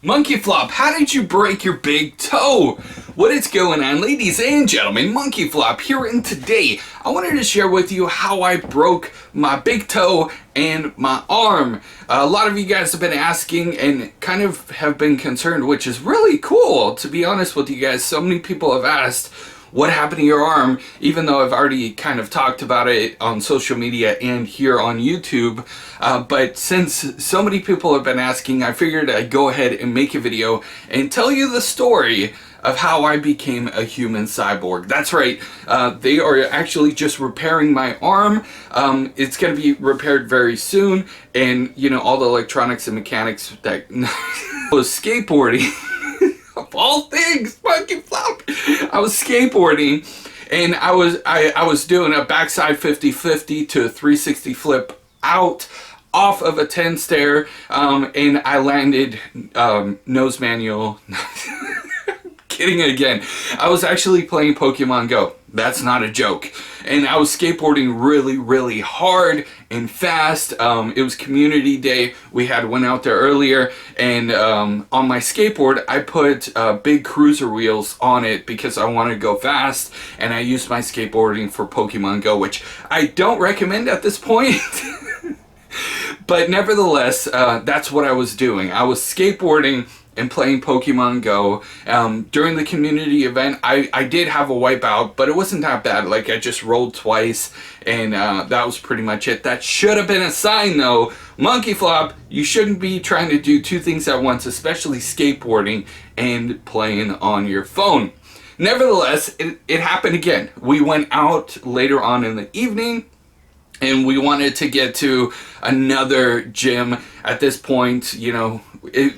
Monkeyflop, how did you break your big toe? What is going on, ladies and gentlemen? Monkeyflop here, and today I wanted to share with you how I broke my big toe and my arm. A lot of you guys have been asking and kind of have been concerned, which is really cool, to be honest with you guys. So many people have asked, what happened to your arm? Even though I've already kind of talked about it on social media and here on YouTube. But since so many people have been asking, I figured I'd go ahead and make a video and tell you the story of how I became a human cyborg. That's right, they are actually just repairing my arm. It's going to be repaired very soon, and you know, all the electronics and mechanics that was skateboarding. Of all things, Monkeyflop. I was skateboarding, and I was doing a backside 50-50 to a 360 flip out off of a 10 stair, and I landed nose manual. Kidding again. I was actually playing Pokemon Go. That's not a joke. And I was skateboarding really hard and fast. It was community day. We had went out there earlier, and on my skateboard I put big cruiser wheels on it because I want to go fast, and I used my skateboarding for Pokemon Go, which I don't recommend at this point. But nevertheless, that's what I was doing. I was skateboarding and playing Pokemon Go. During the community event, I did have a wipeout, but it wasn't that bad. Like, I just rolled twice, and that was pretty much it. That should have been a sign, though. Monkeyflop, you shouldn't be trying to do two things at once, especially skateboarding and playing on your phone. Nevertheless, it happened again. We went out later on in the evening, and we wanted to get to another gym. At this point, you know,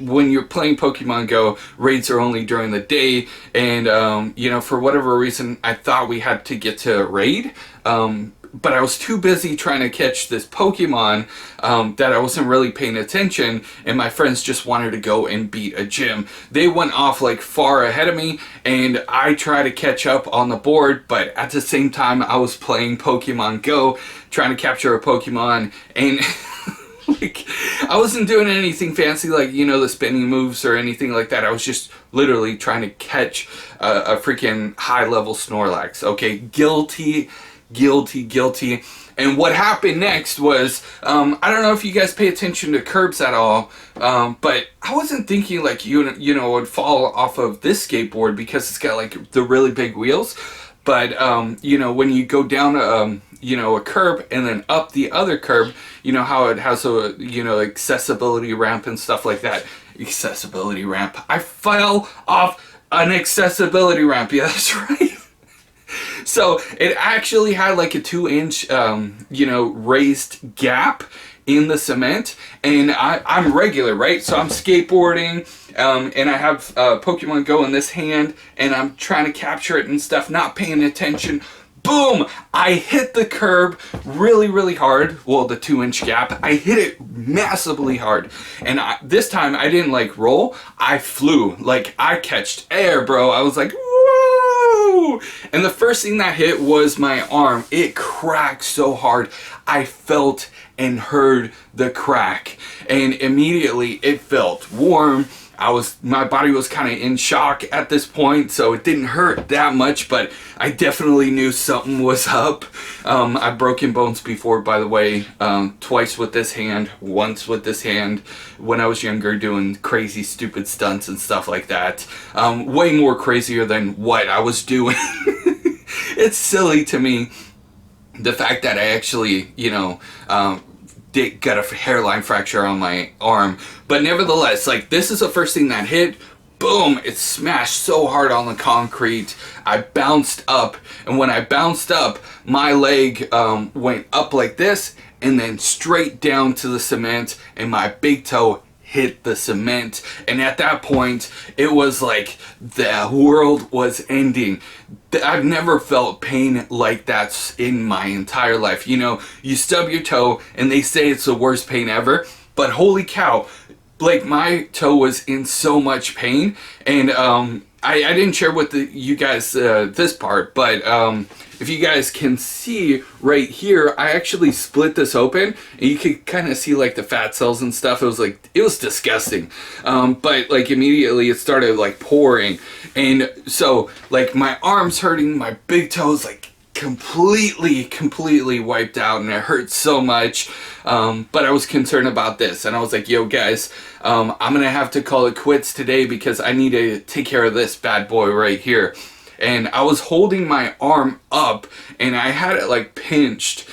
when you're playing Pokemon Go, raids are only during the day, and you know, for whatever reason, I thought we had to get to a raid, but I was too busy trying to catch this Pokemon that I wasn't really paying attention, and my friends just wanted to go and beat a gym. They went off like far ahead of me, and I tried to catch up on the board, but at the same time I was playing Pokemon Go, trying to capture a Pokemon, and like, I wasn't doing anything fancy, like, you know, the spinning moves or anything like that. I was just literally trying to catch a freaking high-level Snorlax. Okay, guilty. And what happened next was, I don't know if you guys pay attention to curbs at all, but I wasn't thinking like, you know, it would fall off of this skateboard because it's got like the really big wheels. But, you know, when you go down, you know, a curb and then up the other curb, you know how it has a, you know, accessibility ramp and stuff like that. Accessibility ramp. I fell off an accessibility ramp. Yeah, that's right. So it actually had like a 2-inch, you know, raised gap in the cement, and I'm regular, right? So I'm skateboarding, and I have Pokemon Go in this hand, and I'm trying to capture it and stuff, not paying attention. Boom! I hit the curb really hard. Well, the 2-inch gap. I hit it massively hard. And this time I didn't like roll. I flew. Like, I catched air, bro. I was like, woo! And the first thing that hit was my arm. It cracked so hard. I felt and heard the crack. And immediately it felt warm. My body was kind of in shock at this point, so it didn't hurt that much, but I definitely knew something was up. I've broken bones before, by the way, twice with this hand, once with this hand, when I was younger doing crazy stupid stunts and stuff like that. Way more crazier than what I was doing. It's silly to me, the fact that I actually, you know, got a hairline fracture on my arm. But nevertheless, like, this is the first thing that hit. Boom! It smashed so hard on the concrete. I bounced up, and when I bounced up, my leg went up like this and then straight down to the cement, and my big toe hit the cement. And at that point, it was like the world was ending. I've never felt pain like that in my entire life. You know, you stub your toe and they say it's the worst pain ever, but holy cow, like, my toe was in so much pain, and I didn't share with you guys this part, but if you guys can see right here, I actually split this open, and you can kind of see like the fat cells and stuff. It was disgusting, but like immediately it started like pouring, and so like my arm's hurting, my big toes like completely wiped out, and it hurt so much. But I was concerned about this, and I was like, yo guys, I'm gonna have to call it quits today because I need to take care of this bad boy right here. And I was holding my arm up, and I had it like pinched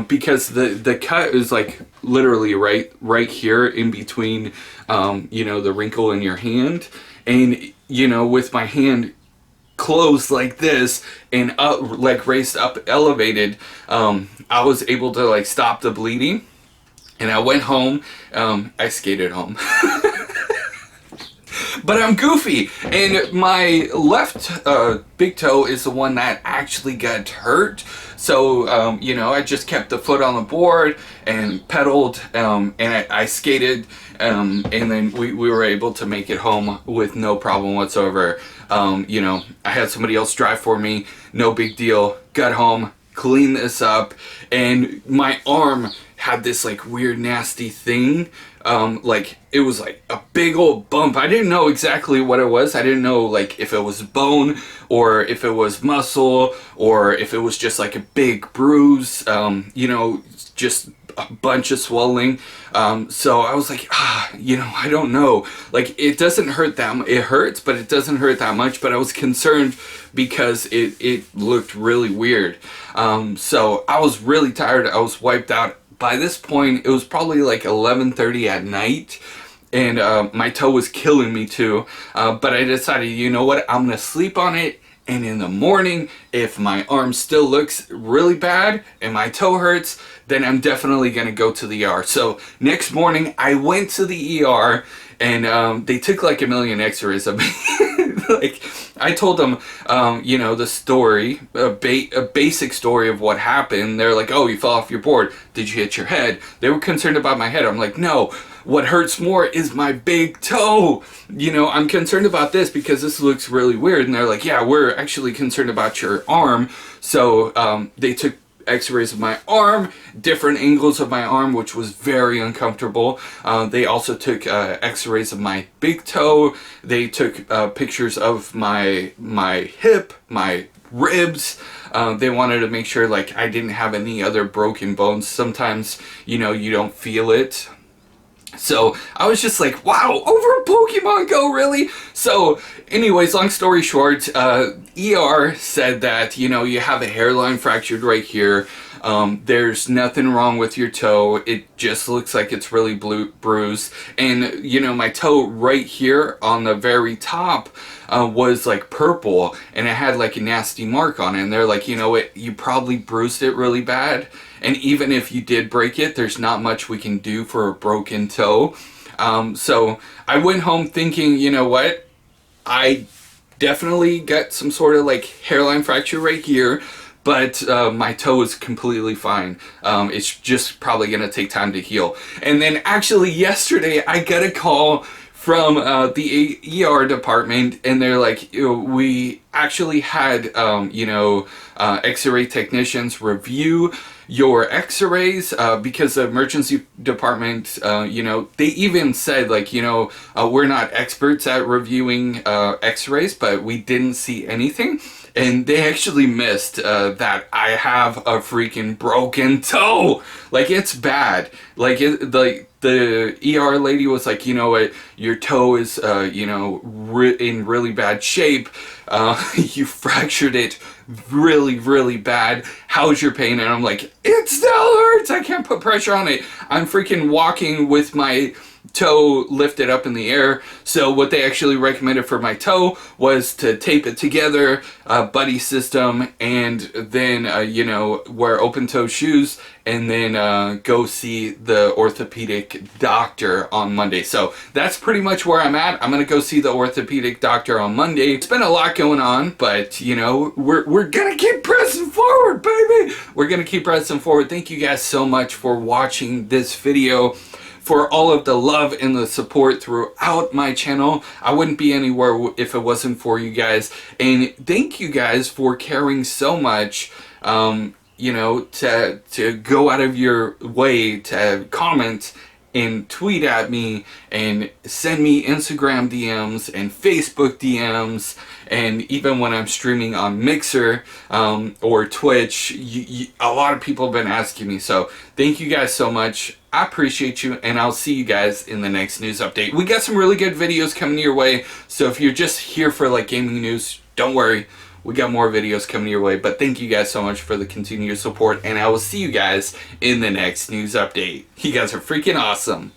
because the cut is like literally right here in between you know, the wrinkle in your hand. And you know, with my hand closed like this and up, like raised up, elevated, I was able to like stop the bleeding, and I went home. I skated home. But I'm goofy, and my left big toe is the one that actually got hurt. So, you know, I just kept the foot on the board and pedaled, and I skated, and then we were able to make it home with no problem whatsoever. You know, I had somebody else drive for me, no big deal. Got home, cleaned this up, and my arm had this like weird nasty thing. Like it was like a big old bump. I didn't know exactly what it was. I didn't know like if it was bone or if it was muscle or if it was just like a big bruise, you know, just a bunch of swelling. So I was like, you know, I don't know. Like it doesn't hurt that it hurts, but it doesn't hurt that much. But I was concerned because it looked really weird. So I was really tired. I was wiped out. By this point, it was probably like 11:30 at night, and my toe was killing me too. But I decided, you know what, I'm gonna sleep on it, and in the morning, if my arm still looks really bad and my toe hurts, then I'm definitely gonna go to the ER. So next morning, I went to the ER, and they took like a million x-rays of me. Like, I told them, you know, the story, a basic story of what happened. They're like, oh, you fell off your board. Did you hit your head? They were concerned about my head. I'm like, no, what hurts more is my big toe. You know, I'm concerned about this because this looks really weird. And they're like, yeah, we're actually concerned about your arm. So they took x-rays of my arm, different angles of my arm, which was very uncomfortable. They also took x-rays of my big toe. They took pictures of my hip, my ribs. They wanted to make sure like I didn't have any other broken bones. Sometimes, you know, you don't feel it. So I was just like, wow, over Pokemon Go, really? So anyways, long story short, ER said that, you know, you have a hairline fractured right here. There's nothing wrong with your toe. It just looks like it's really bruised. And, you know, my toe right here on the very top was like purple, and it had like a nasty mark on it. And they're like, you know what, you probably bruised it really bad. And even if you did break it, there's not much we can do for a broken toe. So I went home thinking, you know what, I definitely got some sort of like hairline fracture right here, but my toe is completely fine. It's just probably gonna take time to heal. And then actually yesterday I got a call from the ER department, and they're like, we actually had you know, x-ray technicians review your x-rays because the emergency department, you know, they even said like, you know, we're not experts at reviewing x-rays, but we didn't see anything. And they actually missed that I have a freaking broken toe. Like, it's bad. Like, the ER lady was like, you know what, your toe is, you know, in really bad shape. You fractured it really bad. How's your pain? And I'm like, it still hurts. I can't put pressure on it. I'm freaking walking with my toe lifted up in the air. So what they actually recommended for my toe was to tape it together, buddy system, and then you know, wear open toe shoes, and then go see the orthopedic doctor on Monday. So that's pretty much where I'm at. I'm gonna go see the orthopedic doctor on Monday. It's been a lot going on, but you know, we're gonna keep pressing forward, baby. We're gonna keep pressing forward. Thank you guys so much for watching this video. for all of the love and the support throughout my channel. I wouldn't be anywhere if it wasn't for you guys. And thank you guys for caring so much, you know, to go out of your way to comment and tweet at me and send me Instagram DMs and Facebook DMs, and even when I'm streaming on Mixer or Twitch, a lot of people have been asking me. So thank you guys so much. I appreciate you, and I'll see you guys in the next news update. We got some really good videos coming your way, so if you're just here for like gaming news, don't worry. We got more videos coming your way, but thank you guys so much for the continued support, and I will see you guys in the next news update. You guys are freaking awesome.